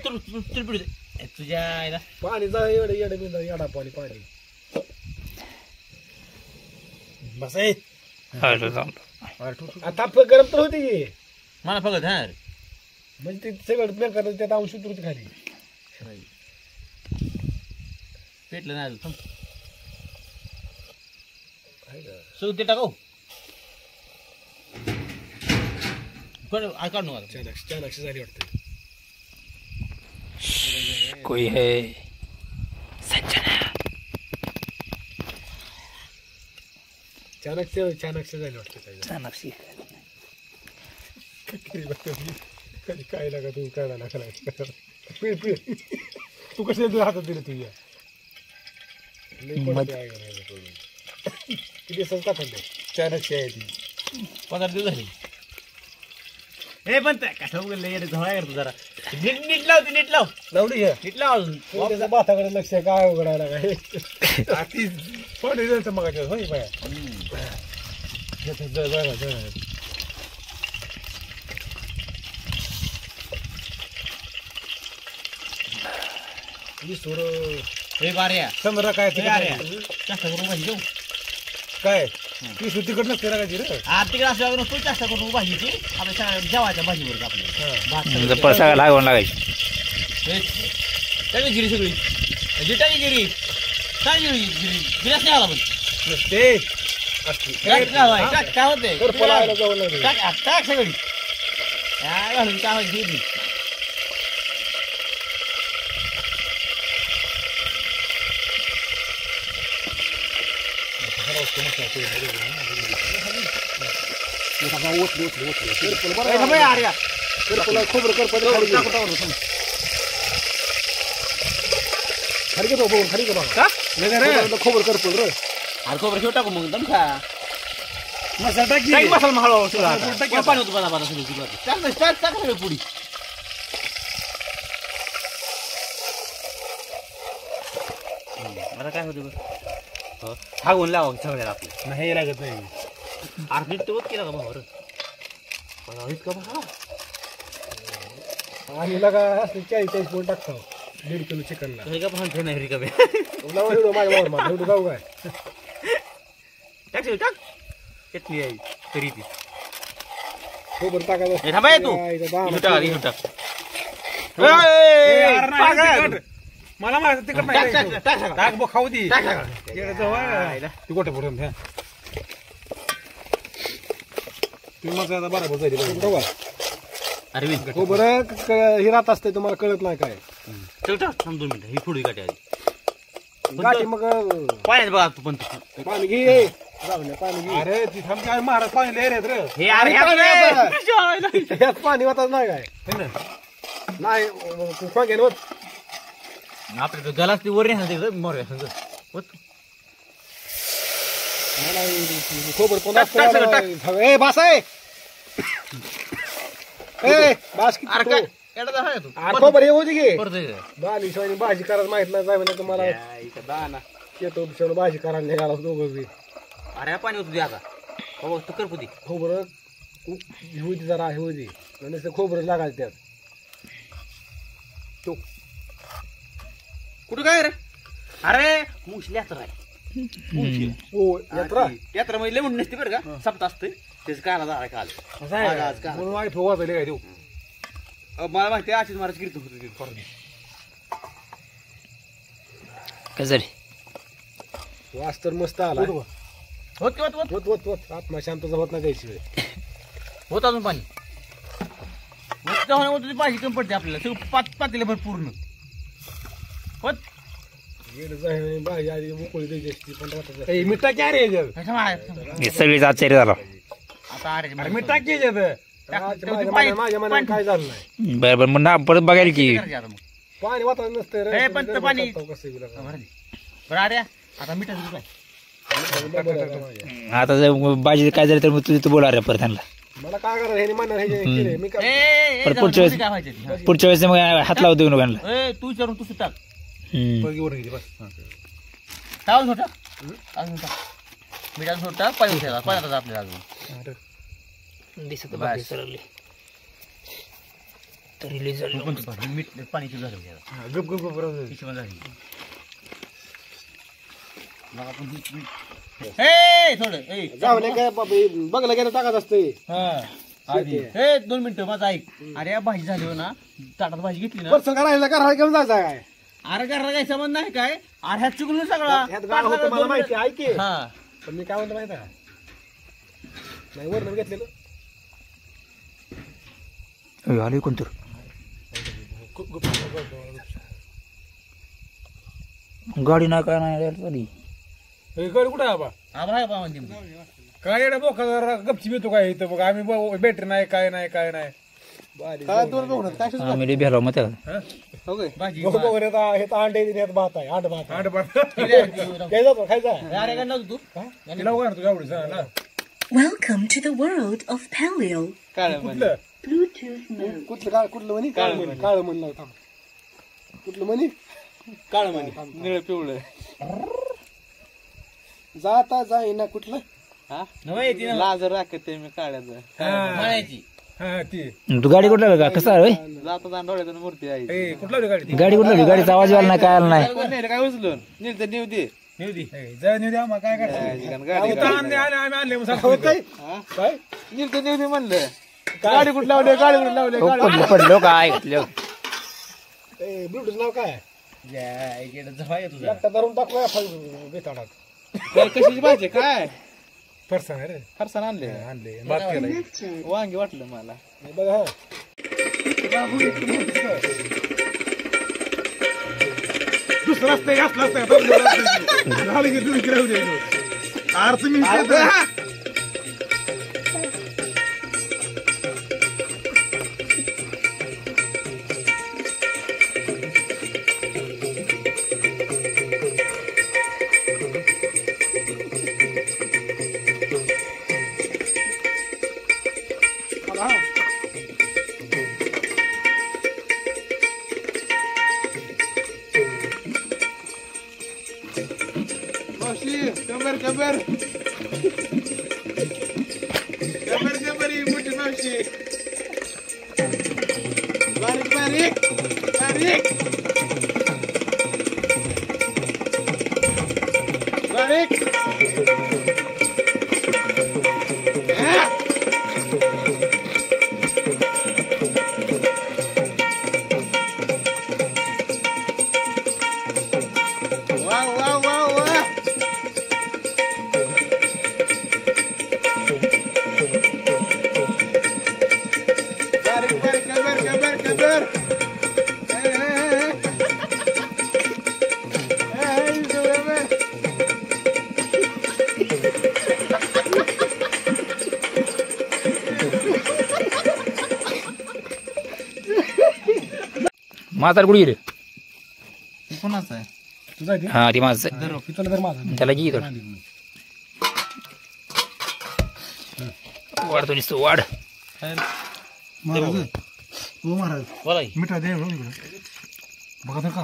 तुझ्या आईला पाणी जा एवढं येडं बिंदा येडा पाणी पाणी बस आहे आता गरम तर होती की मला फक्त हा म्हणजे ते सगळं प्लॅन करायचं त्यात अंश उतरते खाली पेटलं नाही अजून सगळं ते टाकू काढ नका चार झाली वाटतं कोई है संजना चाणक्य झाली वाटतं चाणक्य कधी काय लागा तू काय लागला पिळ पिळ तू कशी तुझ्या हातात दिली तुझ्या किती संस्था खाल्ले चाणक्य आहे ती 15 दिवस झाले हे पण कशा उघडले झोळा करतो जरा नीट लाव नीट लाव लावली आहे नीट लाव अजून त्याच्या बाथाकडे लक्ष आहे, काय उघडायला काय ती थोडी दिवस मगाच्या होई बाया हे बाऱ्या चंद्रा काय ते जास्त करून भाजी देऊ काय ती सुट्टीकडनं फिरायची रे आर्थिक असल्यावर नको जास्त करून भाजीची आपल्या जेवायच्या भाजीवर आपल्या पळसा लागून लागायची टाकी गिरी सगळी टाकी गिरी काय गिरी गिरी गिरास नाही आला पण ते काय होते पळायला जावं लागेल टाक सगळी काय घालून काय व्हायची खोबरं करपत खाली घे बघून खाली घे बघा खोबरं करपत रे अरे खोबरं शेव टाकू मग दम खा मसाला टाकी टाक मसाला मग हळूहळू सुरू आता. पाणी होतं बना सगळी टाक सगळं पुडी मला काय होतं बघ हागून लावा सगळ्याला आपलं नाही लागत नाही अरे नीट तर केला का भाऊ इतका बघा आणि लगा असं 40 पोट टाकतो 1.5 किलो चिकनला हे का भांडे नाही रिकामे तुला एवढं माझ्या वावर एवढं गाव काय टाक टाक चटणी आहे तरी ती खोबरं टाकायचं थांबा तू दाम इथं टाक इथं टाक मला माहिती तिकड नाही टाक बघ खाऊ दी तिकट पडून घ्या तुम्ही मग आता बरोबर जाईल अरे खोबरं हे राहत असते तुम्हाला कळत नाही काय चल टाक थांब 2 मिनिटं ही पुडी गाठी आली गाठी मग पाण्यात बघा तू पण पाणी घे जाऊ दे पाणी घे अरे ती थांब काय महाराज पाणी लय रे हे अरे ह्यात पाणी वाटत नाही काय नाही खोंग्यान होत आपल्या गलास ती वर नाही मोर खोबरं कोण ए बास आहे ए बास अरे काय एवढा आहे तू खोबरं येऊ दे घे परत बाली शिवाय भाजी करायला माहित नाही जाय ना तुम्हाला येतो शेवट भाजी करायला निघाला दोघं बी अरे पाणी होतं दे आता हो तू कर पुदी खोबरं घेऊ दे जरा घेऊ दे नुसतं खोबरं लागायचं त्यात तो कुठं काय रे अरे मुशी यात्रा आहे हो यात्रा यात्रा मध्ये लय म्हणून नसते बरं का सप्ताह असते त्याचं काला झाला काल आज काल म्हणून वाईट वाजले काय देऊ मला माहिती आहे आशिष महाराज कीर्तन होतं काय झाले वास तर मस्त आला होत किंवा होत होत होत होत आत्मा शांतता होत नाही त्याशिवाय होत अजून पाणी होत पाहिजे कमी पडते आपल्याला सगळं पातेले भर पूर्ण होत भाजी आधी मोकळी द्यायची असती पण राहतात मिठा क्या रे हे सगळीच आश्चर्य झाला आता अरे मिठा की माझ्या मनात काय झालं नाही बरं बरं मग ना परत बघायला की पाणी वाटत नसतं रे पण ते पाणी कसं बी बरं अरे आता मिठाचं काय आता जर भाजी काय झालं तर मग तू बोला रे परत त्यांना मला काय करायचं हे म्हणणार हे जे केलंय, मी काय पण पुढच्या वेळेस पुढच्या वेळेस मग हात लावतो देऊ नका तू विचारून तू टाक बस टाक छोटा अजून टाक मिठाचं छोटा पाणी उठायला पाण्यात आपल्याला अजून दिसत भाजी सरळली तरी लई झालं. मीठ पाणी झालं गप गप गप हिशोबाने झाली मग आपण थोडं जाऊ नये काय बाबा बघलं गेलं टाकत असते हे 2 मिनिटं माझं ऐक अरे भाजी झाली हो ना ताटात भाजी घेतली ना परसन करायला घराला घेऊन जायचं काय अरे घराला काही संबंध नाही काय अरे ह्यात चुकलं सगळा ह्यात गाळ होतं मला माहिती आहे, ऐक हा पण मी काय म्हणतो माहिती आहे नाही वरण घेतलेलं आलो कोणतर गाडी नाही काय नाही चाली गड कुठं आहे बा आभाळ आहे म्हणजे काय एवढा बोका जरा गपची येतो काय इथं बघ आम्ही बॅटरी नाही काय नाही काय नाही आम्ही भेलो मग त्याला भाजी बघ बघ रे आता हे तर अंडे दिले भात आहे आठ भात आठ बार काय जातो खायचा अरे काय नव्हतं तू तिला उगा तू एवढी ना Welcome to the world of paleo. कुठलं Bluetooth mode. कुठलं म्हणी काळ म्हणलं होता कुठलं म्हणी काळ म्हणे निळ पिवळं जाता जाईना कुठलं लाजर राखत मी काढायचं म्हणायची हा ती तू गाडी कुठला का कसं आहे जाता डोळ्यातून मूर्ती आहे ए कुठला होती गाडी ती गाडी कुठला गाडीचा आवाज आला नाही काय आला नाही काय उचलून नील तर नेऊ दे जा नेऊ द्या मग काय करायचं आम्ही आणले मग काय नील तर नेऊ दे म्हणलं गाडी कुठं लावली गाडी कुठं लावली पडलो काय ऐकलं ब्लूटूथ नाव काय तुझा एकटा धरून टाकूया बेताडात कशाची भाजी काय फरसाण आहे रे फरसाण आणले आणले बात केलं वांगी वाटलं मला बघा हा दुसरं असतंय असलं असतंय झालं की तुम्ही राहू द्यायचं अर्थ मी माझा कुठे गेले कोणाचा आहे तुझा आहे हा ती माझं ते? तुला तर माझा त्याला घे थोडं वाढतो नुसतं वाढ महाराज हो महाराज मिठा दे हो इकडं. बघा तर का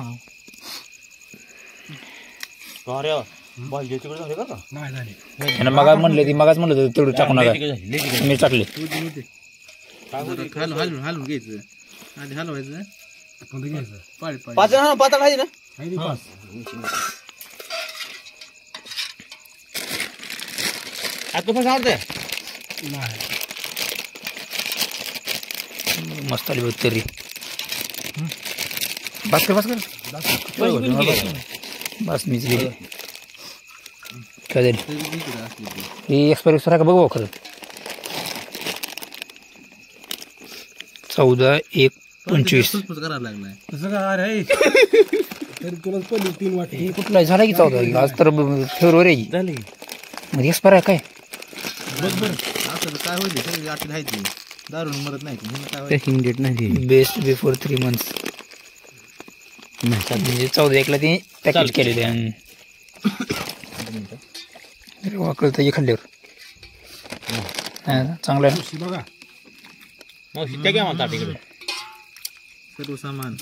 नाही झाली त्यानं मगाच म्हणले ती मगाच म्हणलं होतं तेवढं टाकू नका मी टाकले हलवून घ्यायचं आधी हलवायचं आपण ते घ्यायचं पातळ आहे ना आहे ती पाच आता पण आवडतंय नाही मस्त आली बघ तरी बस कर बस मीच गेली काय झाली ही एक्सपायरी सर का बघू खरं 14/1/25 करायला लागलाय तसं का अरे तरी तुला पहिली 3 वाटे हे कुठला झाला की 14 आज तर फेब्रुवारी आहे झाले म्हणजे एक्सपायर आहे काय असं काय होईल सगळी आठवण आहे ती दारून मरत नाही काय पॅकिंग डेट नाही बेस्ट बिफोर 3 months म्हणजे 14/1 ती पॅकेज केलेली आहे वाकळ तर खाल्ल्यावर चांगलं आहे बघा मावशी त्या घ्या म्हणता तिकडे सर्व सामान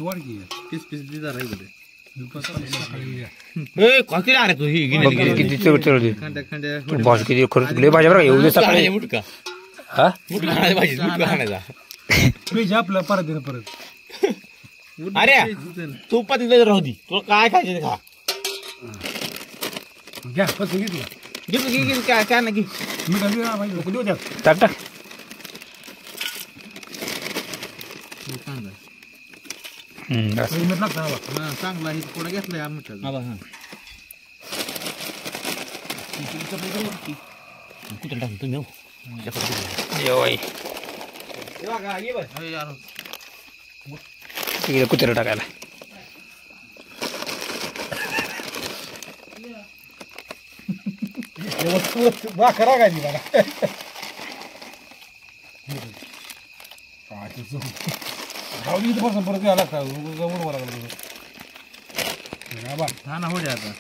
पीस बिजार आहे इकडे अरे तू ही किती चढ खंड्या खंड्या भाजी किती खर्च लय भाज्या बरं एवढे सकाळी मुटका हा मुटका भाजी मुटका खाण्याचा पेज आपलं परत दे ना परत अरे तू पाती राहू दे तुला काय खायचं खा घ्या कसं घेतलं घे काय काय नाही मी देऊ द्या टाक टाक असं. मीठ लागतं हवा चांगला आहे थोडा घेतलाय आमच्या कुठं टाकतो तुम्ही जेवाय तिकडे कुत्रे टाकायला करा काय बघा गावली इथं बसून परत यायला लागतं उडवा लागलं हा ना हो द्या आता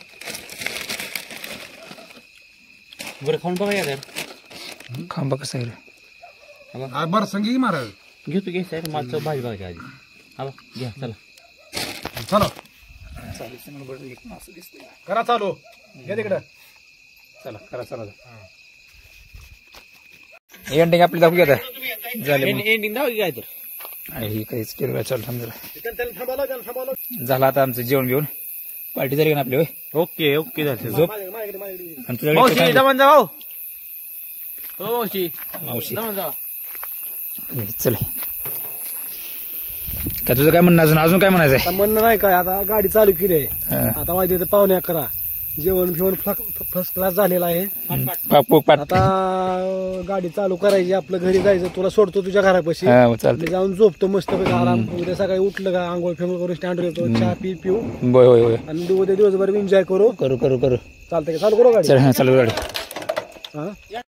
बरं खाऊन बघा यार खांबा कसं आहे बरं संगी महाराज घेतो घ्यायचं माझं भाजी बघायची आधी हा बघ घ्या चला चलो करा चालू घ्या तिकडं चला करा चला एंडिंग आपली दाखवू घ्या झाले एंडिंग दाव काय तर ही काहीच केलं चालू थांबलं थांबवलं झालं आता आमचं जेवण घेऊन पार्टी झाली का ना आपली होय ओके ओके झालं झोप माझ्याकडे आणि तुझ्याकडे मावशी काय दमन जाऊ हो मावशी मावशी दमन जाऊ चल काय तुझं काय म्हणणं अजून काय म्हणायचं आता म्हणणं नाही काय आता गाडी चालू केली आहे आहे आता माहिती आहे 11:15 जेवण घेऊन फर्स्ट क्लास झालेला आहे आता गाडी चालू करायची आपलं घरी जायचं तुला सोडतो तुझ्या घरापाशी चालतं जाऊन झोपतो मस्त आराम उद्या सकाळी उठलं का आंघोळ फेंगोळ करून स्टँडवर येतो चहा पिऊ होय होय होय आणि उद्या दिवसभर एन्जॉय करू करू करू करू चालतंय का चालू करू गाडी चल चालू गाडी हा?